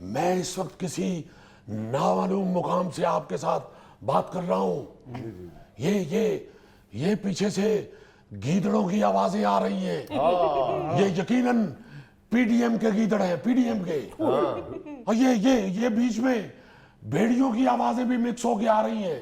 मैं इस वक्त किसी नामालूम मुकाम से आपके साथ बात कर रहा हूँ। ये पीछे से गीदड़ों की आवाजें आ रही हैं। ये यकीनन पीडीएम के गीदड़ हैं, पीडीएम के। और ये बीच में भेड़ियों की आवाजें भी मिक्स होके आ रही हैं।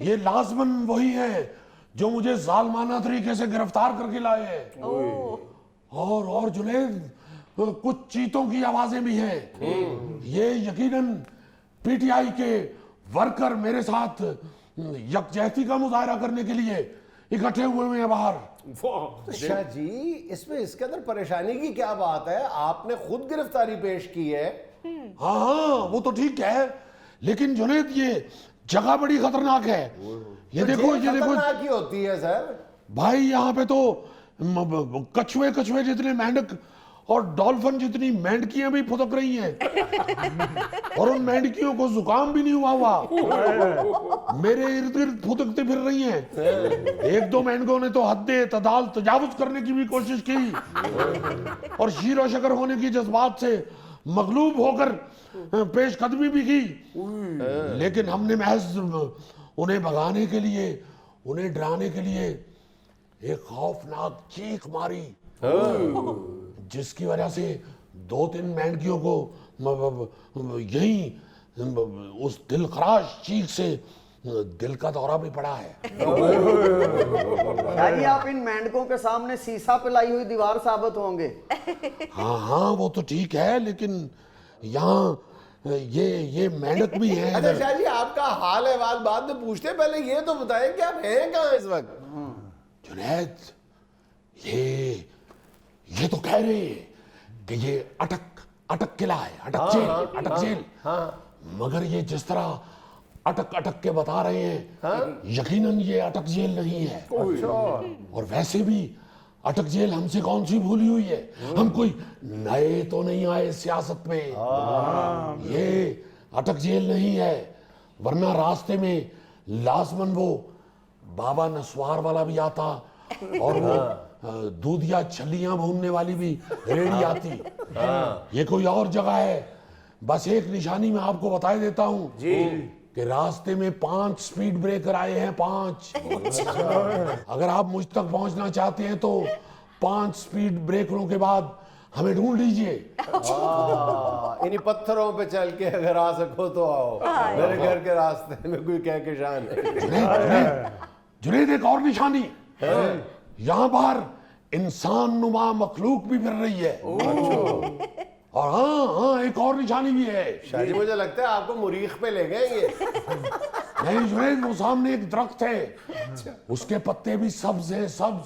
ये लाजमन वही है जो मुझे जालमाना तरीके से गिरफ्तार करके लाए हैं। और जुनैद, कुछ चीतों की आवाजें भी हैं। ये यकीनन पीटीआई के वर्कर मेरे साथ यकजहती का मुजाहरा करने के लिए इकट्ठे हुए हैं बाहर। शाह जी, इसमें इसके अंदर परेशानी की क्या बात है? आपने खुद गिरफ्तारी पेश की है। हाँ, वो तो ठीक है, लेकिन जुनैद ये जगह बड़ी खतरनाक है। ये देखो खतरनाक ही होती है सर। भाई, यहाँ पे तो कछुए जितने मेंढक और डॉल्फिन जितनी मेंढकियां भी फुदक रही हैं। और उन मेंढकियों को जुकाम भी नहीं हुआ। मेरे इर्द गिर्द फुदकते फिर रही हैं। एक दो मेंढकों ने तो हद्दे तजावुज करने की भी कोशिश की और शीरो शकर होने की जज्बात से मगलूब होकर पेशकदमी भी की। लेकिन हमने महज उन्हें भगाने के लिए, उन्हें डराने के लिए एक खौफनाक चीख मारी, जिसकी वजह से 2-3 मेंढकियों को यही उस दिलखराश चीख से दिल का दौरा भी पड़ा है। शायद आप इन मेंढकों के सामने शीशा पिलाई हुई दीवार साबित होंगे। हाँ, वो तो ठीक है, लेकिन यहाँ ये मेंढक भी है। अच्छा शाह जी, आपका हाल अहवाल बाद में पूछते, पहले ये तो बताएं कि आप हैं कहाँ इस वक्त? जुनैद, ये तो कह रहे हैं कि ये अटक किला है, अटक जेल। मगर ये जिस तरह अटक के बता रहे हैं, यकीनन ये अटक जेल नहीं है। और वैसे भी अटक जेल हमसे कौन सी भूली हुई है? हम कोई नए तो नहीं आए सियासत में। ये अटक जेल नहीं है, वरना रास्ते में लाजमन वो बाबा नस्वार वाला भी आता और वो दूधिया छलियां भूनने वाली भी रेडी आती। ये कोई और जगह है। बस एक निशानी मैं आपको बता देता हूँ कि रास्ते में 5 स्पीड ब्रेकर आए हैं, 5। अगर आप मुझ तक पहुंचना चाहते हैं तो 5 स्पीड ब्रेकरों के बाद हमें ढूंढ लीजिए। इन्हीं पत्थरों पे चल के अगर आ सको तो आओ। मेरे घर के रास्ते में कोई कह के शान है। जुनैद, एक और निशानी, यहाँ बाहर इंसान नुमा मखलूक भी फिर रही है। और हाँ, एक और निशानी भी है। शाह जी, मुझे लगता है आपको मुरीख पे ले गए ये। नहीं जुनैद, वो सामने एक दरख्त है, उसके पत्ते भी सब्ज हैं, सब्ज।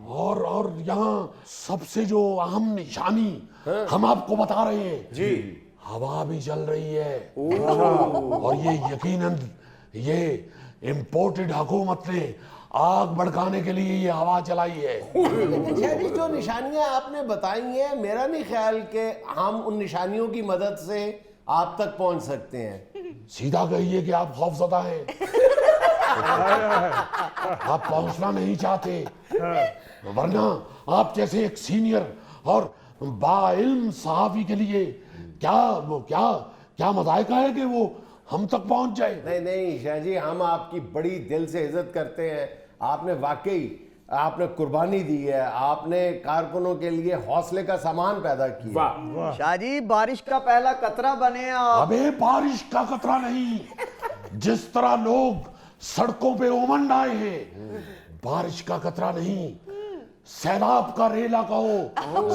और यहाँ सबसे जो अहम निशानी हम आपको बता रहे हैं जी, हवा भी चल रही है। और ये यकीनन ये इम्पोर्टेड हुकूमत ने आग भड़काने के लिए ये हवा चलाई है। शाह जी, जो निशानियां आपने बताई हैं, मेरा नहीं ख्याल कि हम उन निशानियों की मदद से आप तक पहुंच सकते हैं। सीधा कहिए कि आप खौफजदा हैं। आप पहुंचना नहीं चाहते, वरना आप जैसे एक सीनियर और बाइल्म सहाफी के लिए क्या मजायका है कि वो हम तक पहुंच जाए। नहीं शाह जी, हम आपकी बड़ी दिल से इज्जत करते हैं। आपने कुर्बानी दी है, आपने कारकुनों के लिए हौसले का सामान पैदा किया। शाह जी, बारिश का पहला कतरा बने आप। अबे बारिश का कतरा नहीं, जिस तरह लोग सड़कों पे उमंड आए हैं, बारिश का कतरा नहीं, सैलाब का रेला कहो,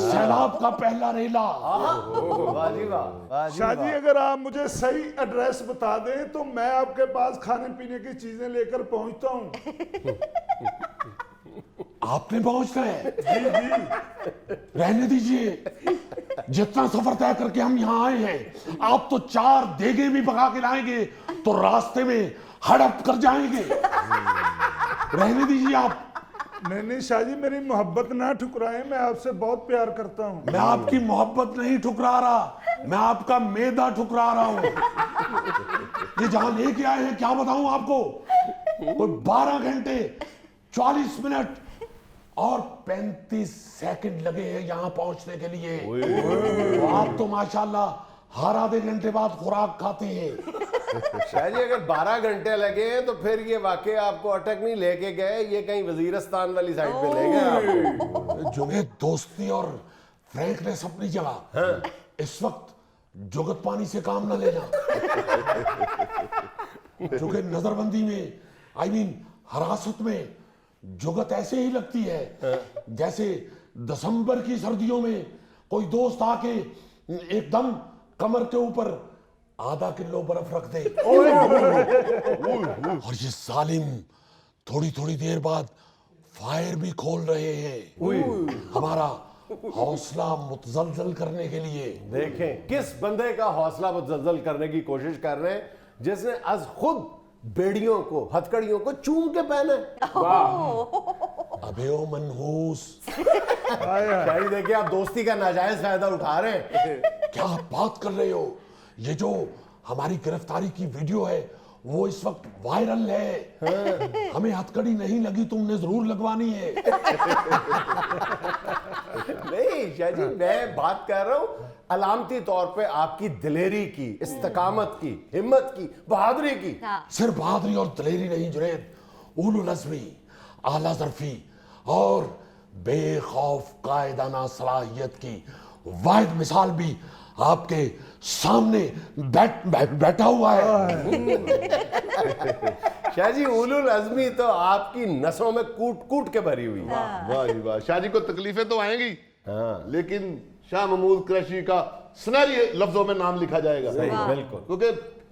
सैलाब का पहला रेला। वाह जी वाह। शाह जी, अगर आप मुझे सही एड्रेस बता दें तो मैं आपके पास खाने पीने की चीजें लेकर पहुंचता हूं। आपने पहुंचना है? जी। रहने दीजिए, जितना सफर तय करके हम यहाँ आए हैं, आप तो 4 देगे भी पका के लाएंगे तो रास्ते में हड़प कर जाएंगे। रहने दीजिए आप। नहीं शाह जी, मेरी मोहब्बत ना ठुकराएं, मैं आपसे बहुत प्यार करता हूँ। मैं आपकी मोहब्बत नहीं ठुकरा रहा, मैं आपका मैदा ठुकरा रहा हूँ। ये जहां लेके आए हैं, क्या बताऊं आपको, कोई 12 घंटे 40 मिनट और 35 सेकंड लगे हैं यहाँ पहुंचने के लिए। तो आप तो माशाल्लाह हर आधे घंटे बाद खुराक खाते हैं। शाह जी अगर 12 घंटे लगे तो फिर ये वाकई आपको अटक नहीं लेके गए, ये कहीं वजीरस्तान वाली साइड पे ले गए आपको। जुनेद, दोस्ती और फ्रैंकनेस अपनी जगह, इस वक्त जुगत पानी से काम न लेना। क्योंकि नजरबंदी में, आई मीन हिरासत में, जुगत ऐसे ही लगती है जैसे दिसंबर की सर्दियों में कोई दोस्त आके एकदम कमर के ऊपर आधा किलो बर्फ रख दे और ये जालिम थोड़ी थोड़ी देर बाद फायर भी खोल रहे हैं हमारा हौसला मुतजलजल करने के लिए। देखें किस बंदे का हौसला मुतजलजल करने की कोशिश कर रहे हैं, जिसने आज खुद बेड़ियों को, हथकड़ियों को चूम के पहने। अबे ओ मनहूस, शायद देखिए आप दोस्ती का नाजायज फायदा उठा रहे हैं। क्या आप बात कर रहे हो? ये जो हमारी गिरफ्तारी की वीडियो है वो इस वक्त वायरल है। हमें हथकड़ी नहीं लगी, तुमने जरूर लगवानी है। नहीं शाह जी, मैं बात कर रहा हूं अलामती तौर पे आपकी दिलेरी की, इस्तकामत की, हिम्मत की, बहादुरी की। सिर्फ बहादुरी और दलेरी नहीं जुनैद, उलुल अज़्मी, आला ज़र्फी और बेखौफ कायदाना सलाहियत की वाहिद मिसाल भी आपके सामने बैठा हुआ है। शाह जी उलुल अज़्मी तो आपकी नसों में कूट कूट के भरी हुई है। वाह जी वाह। शाह जी को तकलीफें तो आएंगी, लेकिन शाह महमूद कुरैशी का सुनहरी लफ्जों में नाम लिखा जाएगा। बिल्कुल, क्योंकि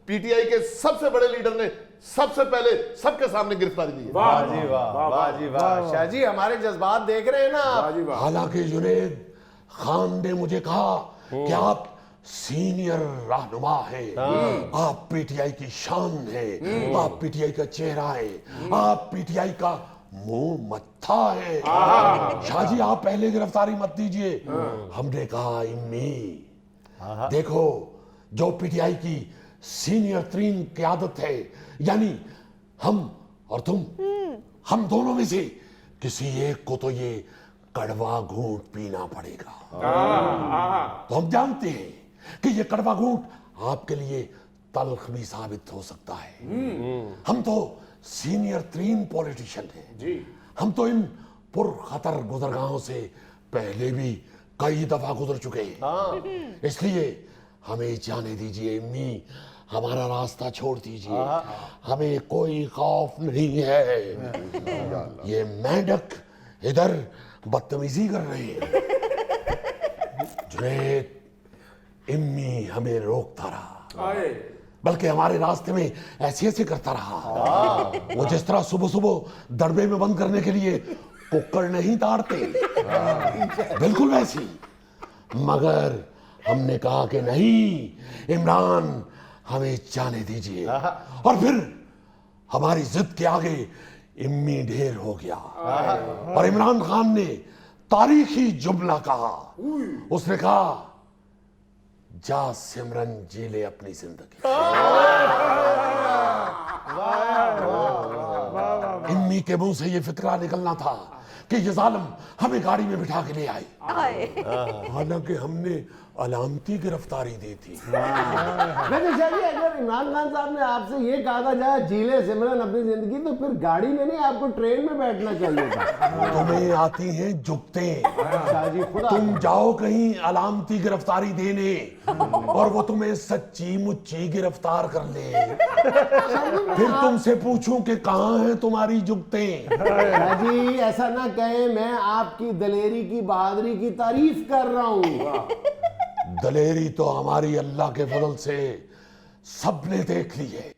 पीटीआई के सबसे बड़े लीडर ने सबसे पहले सबके सामने गिरफ्तारी दी है। वाह जी वाह, वाह जी वाह। शाह जी हमारे जज्बात देख रहे हैं ना आप। हालांकि जुनैद खान ने मुझे कहा कि आप सीनियर रहनुमा हैं, आप पीटीआई की शान हैं, आप पीटीआई का चेहरा हैं, आप पीटीआई का मुंह मत्था है। शाह जी आप पहले गिरफ्तारी मत दीजिए। हमने कहा इम्मी देखो, जो पीटीआई की सीनियर तरीन क़यादत है, यानी हम और तुम, हम दोनों में से किसी एक को तो ये कड़वा घूंट पीना पड़ेगा। तो हम जानते हैं कि ये कड़वा घूंट आपके लिए तल्ख भी साबित हो सकता है। हम तो सीनियर तरीन पॉलिटिशियन हैं, हम तो इन पुरखतर गुजरगाहों से पहले भी कई दफा गुजर चुके हैं। इसलिए हमें जाने दीजिए इम्मी, हमारा रास्ता छोड़ दीजिए, हमें कोई खौफ नहीं है। ये मेंढक इधर बदतमीजी कर रहे हैं। जुनैद, इम्मी हमें रोकता रहा, बल्कि हमारे रास्ते में ऐसे ऐसे करता रहा। वो जिस तरह सुबह सुबह दड़बे में बंद करने के लिए कुक्कड़ नहीं ताड़ते, बिल्कुल वैसी। मगर हमने कहा कि नहीं इमरान, हमें जाने दीजिए। और फिर हमारी जिद के आगे इम्मी ढेर हो गया और इमरान खान ने तारीखी जुमला कहा। उसने कहा, जा सिमरन जी ले अपनी जिंदगी। इम्मी के मुंह से ये फिक्रा निकलना था कि ये जालिम हमें गाड़ी में बिठा के ले आए। हालांकि हमने अलामती गिरफ्तारी दी थी। वैसे शाह जी अगर इमरान खान साहब ने आपसे ये कहा था जा जीले सिमरन अपनी जिंदगी, तो फिर गाड़ी में नहीं आपको ट्रेन में बैठना चाहिए था। तुम्हें आती हैं जुगतें। शाह जी खुदा, तुम जाओ कहीं अलामती गिरफ्तारी देने और वो तुम्हें सच्ची मुच्ची गिरफ्तार कर ले, फिर तुमसे पूछूं कि कहाँ हैं तुम्हारी जुगतें। शाह जी ऐसा ना कहें, मैं आपकी दलेरी की, बहादुरी की तारीफ कर रहा हूँ। दलेरी तो हमारी अल्लाह के फजल से सबने देख ली है।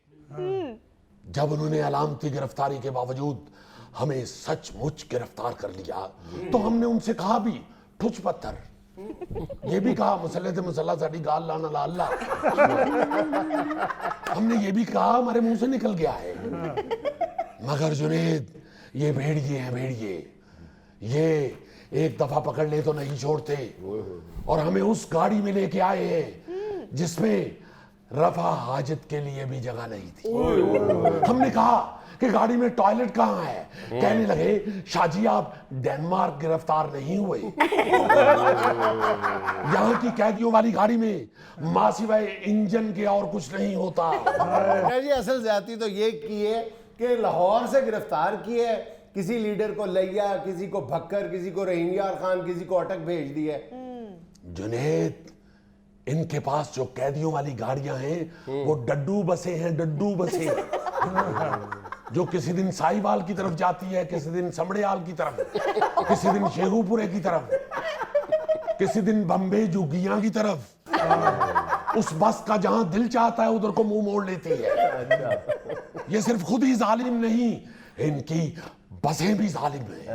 जब उन्होंने अलामती गिरफ्तारी के बावजूद हमें सचमुच गिरफ्तार कर लिया तो हमने उनसे कहा भी ठुच पत्थर, ये भी कहा मसले थे मसला साड़ी गाल लाना ला अल्लाह। हमने ये भी कहा हमारे मुंह से निकल गया है। मगर जुनैद, ये भेड़िए हैं, भेड़िए। ये एक दफा पकड़ ले तो नहीं छोड़ते और हमें उस गाड़ी में लेके आए हैं जिसमें रफा हाजत के लिए भी जगह नहीं थी। हमने कहा कि गाड़ी में टॉयलेट कहाँ है। कहने लगे शाहजी आप डेनमार्क गिरफ्तार नहीं हुए। यहाँ की कैदियों वाली गाड़ी में मां सिवाय इंजन के और कुछ नहीं होता। जी असल ज्यादती तो ये की है कि लाहौर से गिरफ्तार किए है, किसी लीडर को लिया, किसी को भक्कर, किसी को रहीमयार खान, किसी को अटक भेज दिया। जुनेद, इनके पास जो कैदियों वाली गाड़ियां हैं वो डड्डू बसे हैं, डड्डू बसे जो किसी दिन साहिवाल की तरफ जाती है, किसी दिन समड़ियाल की तरफ, किसी दिन शेखुपुरे की तरफ, किसी दिन बम्बे जुगियां की तरफ। उस बस का जहां दिल चाहता है उधर को मुंह मोड़ लेती है। ये सिर्फ खुद ही जालिम नहीं, इनकी बसें भी जालिम हैं।